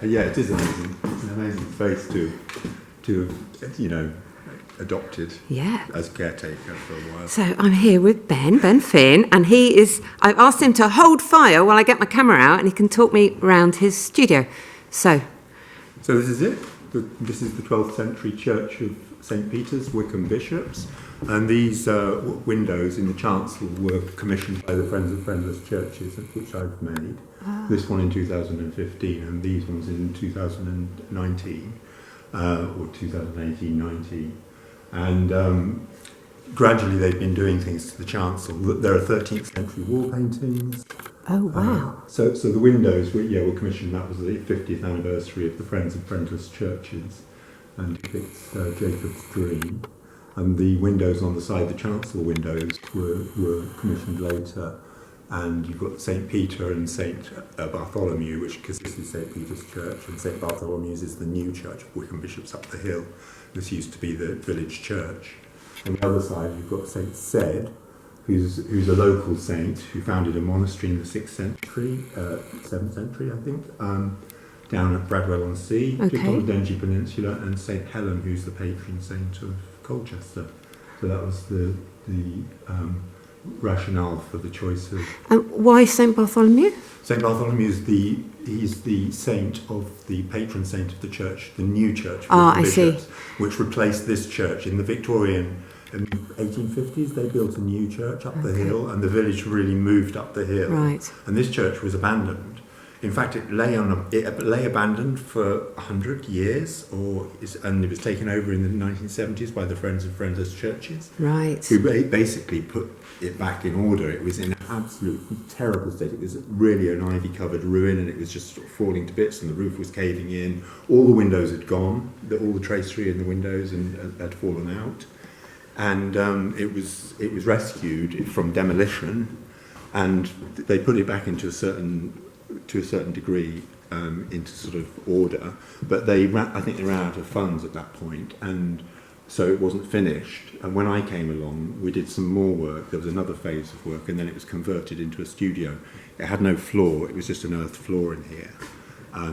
Yeah, it is amazing. It's an amazing space to adopted as caretaker for a while. So I'm here with Ben Finn, and I've asked him to hold fire while I get my camera out and he can talk me around his studio. So this is it. This is the 12th century church of St. Peter's, Wickham Bishops, and these windows in the chancel were commissioned by the Friends of Friendless Churches, which I've made. This one in 2015 and these ones in 2019 or 2018-19. And gradually they've been doing things to the chancel. There are 13th century wall paintings. Oh, wow. So the windows were commissioned. That was the 50th anniversary of the Friends of Friendless Churches, and depicts Jacob's dream. And the windows on the side, the chancel windows, were commissioned later. And you've got St. Peter and St. Bartholomew, because this is St. Peter's Church, and St. Bartholomew's is the new church of Wickham Bishops up the hill. This used to be the village church. On the other side, you've got St. Ced, who's a local saint who founded a monastery in the 6th century, 7th century, I think, down at Bradwell-on-Sea, just on the Dengie Peninsula, and St. Helen, who's the patron saint of Colchester. So that was the rationale for the choice of... And why St. Bartholomew? St. Bartholomew is he's the saint of the patron saint of the church, the new church of the bishops, which replaced this church. In the Victorian 1850s, they built a new church up the hill, and the village really moved up the hill. Right. And this church was abandoned. In fact, it lay abandoned for 100 years, and it was taken over in the 1970s by the Friends of Friendless Churches, right, who basically put it back in order. It was in an absolute terrible state. It was really an ivy-covered ruin, and it was just sort of falling to bits, and the roof was caving in. All the windows had gone, all the tracery in the windows had fallen out, and it was rescued from demolition, and they put it back into a certain degree into sort of order, but I think they ran out of funds at that point, and so it wasn't finished. And when I came along, we did some more work. There was another phase of work, and then it was converted into a studio. It had no floor, it was just an earth floor in here.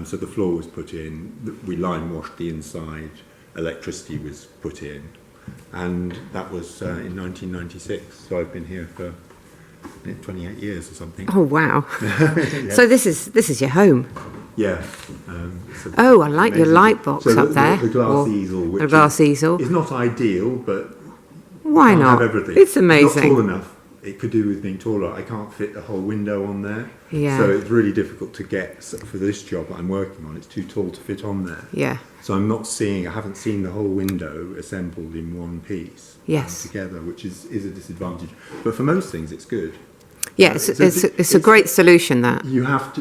So the floor was put in, we lime washed the inside, electricity was put in, and that was in 1996. So I've been here for 28 years or something. Oh, wow. Yeah. So this is your home? Yeah. I like your light box up there. The glass easel, which is not ideal, but why not? Have everything. It's amazing. Not tall enough. It could do with being taller. I can't fit a whole window on there. Yeah. So it's really difficult to get for this job that I'm working on. It's too tall to fit on there. Yeah. So I haven't seen the whole window assembled in one piece. Yes. Together, which is a disadvantage. But for most things, it's good. Yeah, it's a great solution, that. You have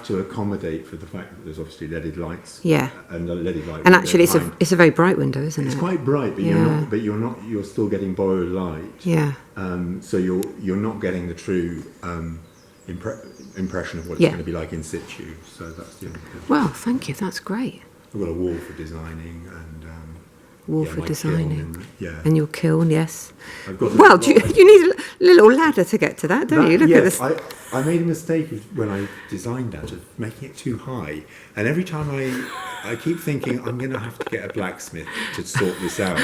to accommodate for the fact that there's obviously leaded lights. Yeah. And leaded light. And actually, it's a very bright window, isn't it? It's quite bright, but you're still getting borrowed light. Yeah. So you're not getting the true impression of what it's going to be like in situ. So that's the only thing. Well, thank you. That's great. I've got a wall for designing and. And your kiln, yes. Well, you need a little ladder to get to that, don't you? Look at this. I made a mistake when I designed that of making it too high, and every time I keep thinking I'm going to have to get a blacksmith to sort this out.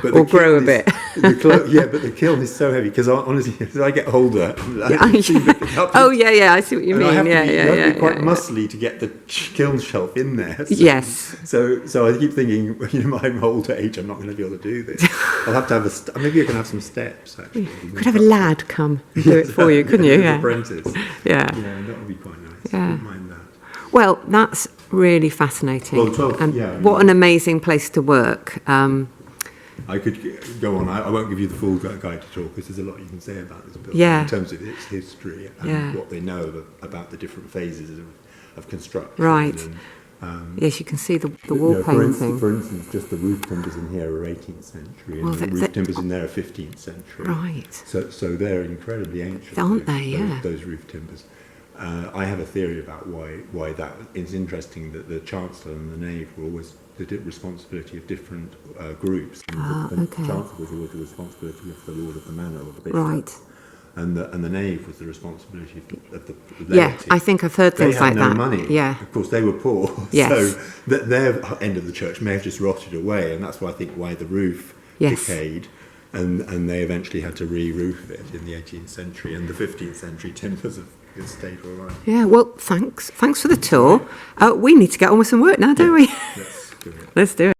But or grow a bit. But the kiln is so heavy because honestly, as I get older, I see what you mean. You have to be quite muscly to get the kiln shelf in there. Yes. So I keep thinking, my older age, I'm not going to be able to do this. I'll have to have maybe I can have some steps. Actually, you could have a lad come and do it for you, couldn't you? Yeah. Apprentice. Yeah. Yeah, that would be quite nice. Yeah. I wouldn't mind that. Well, that's really fascinating. Well, what an amazing place to work. I could go on. I won't give you the full guide to talk because there's a lot you can say about this building in terms of its history and what they know about the different phases of construction. Right. Yes, you can see the wall painting. For instance, just the roof timbers in here are 18th century, and the roof timbers in there are 15th century. Right. So they're incredibly ancient, aren't they? Those roof timbers. I have a theory about why that. It's interesting that the Chancellor and the nave were always the responsibility of different groups. And the Chancellor was always the responsibility of the Lord of the Manor or the Bishop. Right. and the nave was the responsibility of the Yeah, laity. I think I've heard They things had like no that. money. Yeah. Of course, they were poor. Yes. So their end of the church may have just rotted away, and that's why I think why the roof Yes. decayed. And they eventually had to re-roof it in the 18th century, and the 15th century timbers have stayed all right. Yeah, well, thanks for the tour. We need to get on with some work now, don't we? Let's do it. Let's do it.